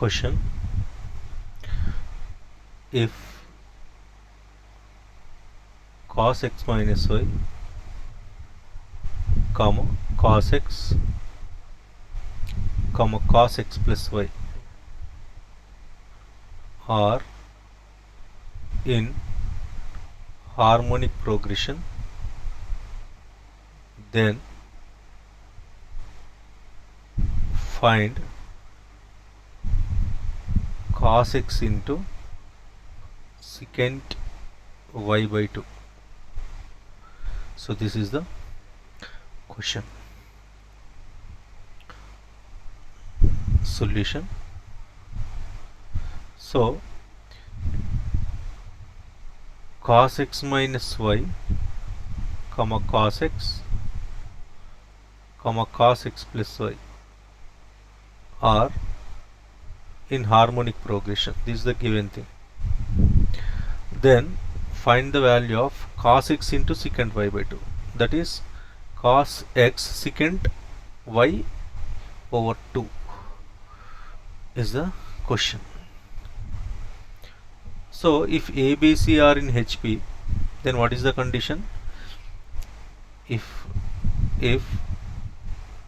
Question: if cos x minus y comma cos x comma cos x plus y are in harmonic progression, then find cos x into secant y by 2. So this is the question. Solution: so cos x minus y comma cos x comma cos x plus y are in harmonic progression. This is the given thing. Then find the value of cos x into secant y by 2, that is cos x secant y over 2 is the question. So if A, B, C are in HP, then what is the condition? If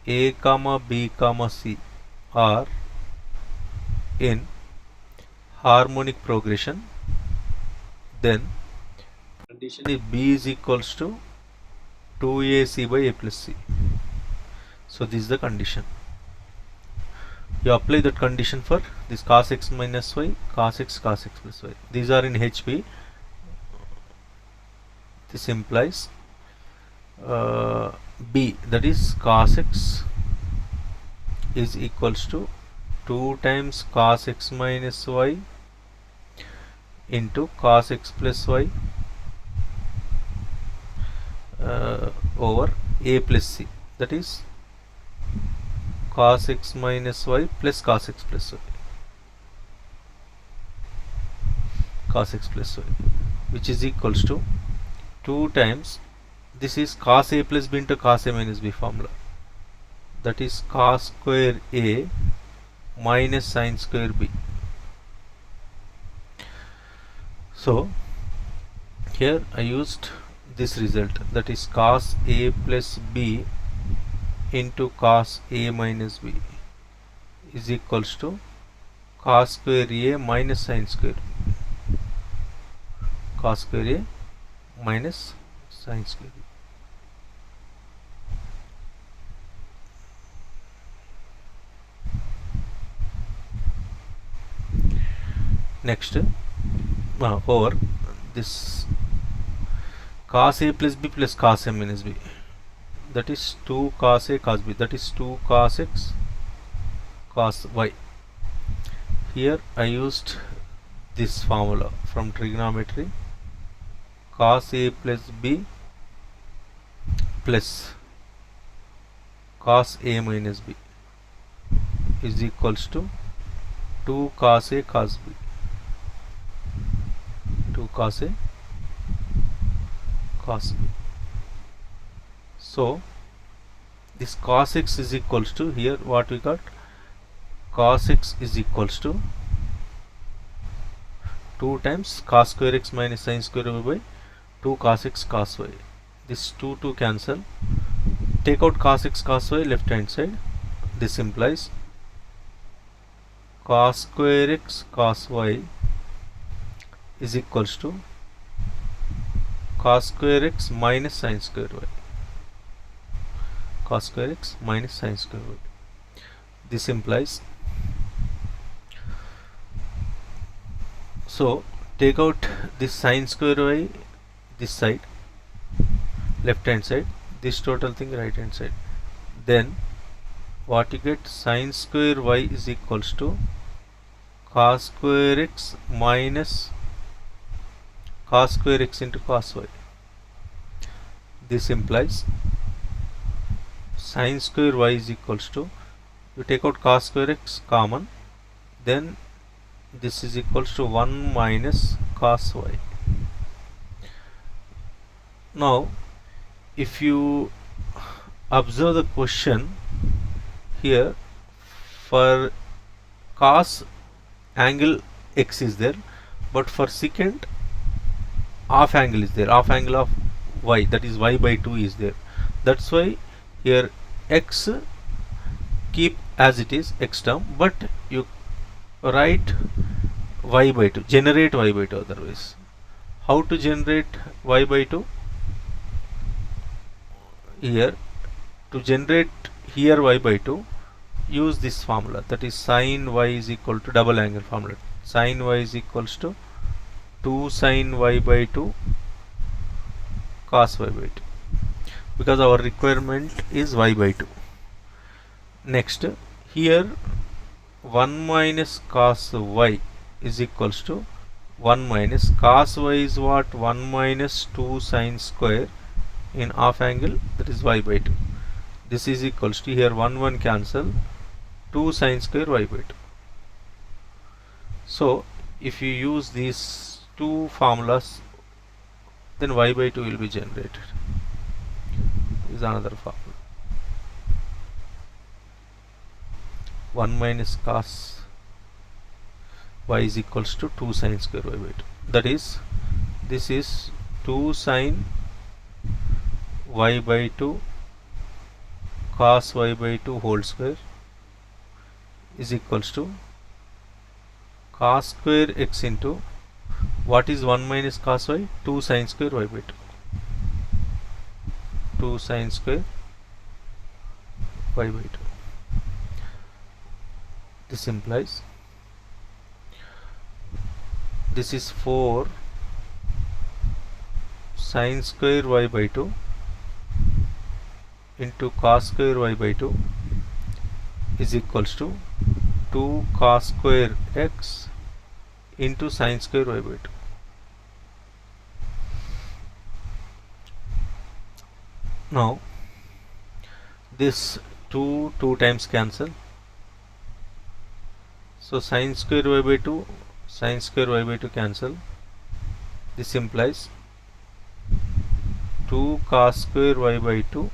A comma B comma C are in harmonic progression, then condition is B is equals to 2AC by A plus C. So this is the condition. You apply that condition for this cos x minus y, cos x plus y. These are in HP. This implies B, that is cos x is equals to 2 times cos x minus y into cos x plus y over A plus C, that is cos x minus y plus cos x plus y, cos x plus y, which is equals to 2 times, this is cos A plus B into cos A minus B formula, that is cos square A minus sin square B. So here I used this result, that is cos A plus B into cos A minus B is equals to cos square A minus sin square B, cos square A minus sin square B. Next, over this cos A plus B plus cos A minus B, that is 2 cos A cos B, that is 2 cos x cos y. Here I used this formula from trigonometry, cos A plus B plus cos A minus B is equals to 2 cos A cos B, 2 cos A cos B. So this cos x is equals to, here what we got, cos x is equals to 2 times cos square x minus sin square y by 2 cos x cos y. This 2 cancel, take out cos x cos y left hand side. This implies cos square x cos y is equals to cos square x minus sin square y, cos square x minus sin square y. This implies, so take out this sin square y this side, left hand side, this total thing right hand side, then what you get, sin square y is equals to cos square x minus cos square x into cos y. This implies sin square y is equals to, you take out cos square x common, then this is equals to 1 minus cos y. Now if you observe the question here, for cos angle x is there, but for secant half angle is there, half angle of y, that is y by 2 is there. That's why here x keep as it is, x term, but you write y by 2, generate y by 2 otherwise. How to generate y by 2? Here, to generate here y by 2, use this formula, that is sin y is equal to double angle formula. Sin y is equals to 2 sin y by 2 cos y by 2, because our requirement is y by 2. Next, here 1 minus cos y is equals to 1 minus cos y is what? 1 minus 2 sin square in half angle, that is y by 2. This is equals to, here 1 cancel, 2 sin square y by 2. So if you use these two formulas, then y by 2 will be generated. This is another formula. 1 minus cos y is equals to 2 sin square y by 2. That is, this is 2 sin y by 2 cos y by 2 whole square is equals to cos square x into, what is 1 minus cos y? 2 sin square y by 2. 2 sin square y by 2. This implies this is 4 sin square y by 2 into cos square y by 2 is equals to 2 cos square x into sin square y by 2. Now this 2 times cancel, so sin square y by 2, sin square y by 2 cancel. This implies 2 cos square y by 2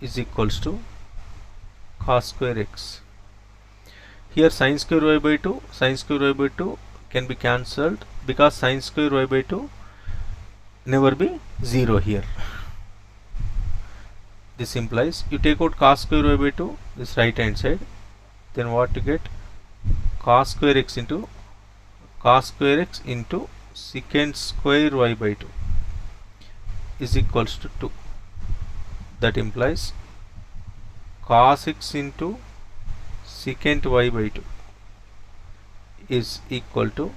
is equals to cos square x. Here sin square y by 2, sin square y by 2 can be cancelled, because sin square y by 2 never be 0 here. This implies you take out cos square y by 2, this right hand side, then what you get? Cos square x into secant square y by 2 is equals to 2. That implies cos x into secant y by 2 is equal to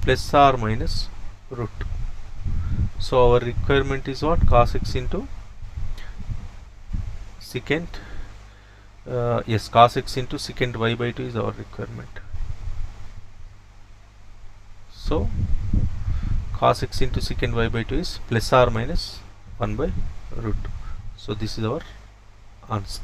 plus or minus root. So our requirement is what? Cos x into secant, cos x into secant y by 2 is our requirement. So cos x into secant y by 2 is plus or minus 1 by root. So this is our answer.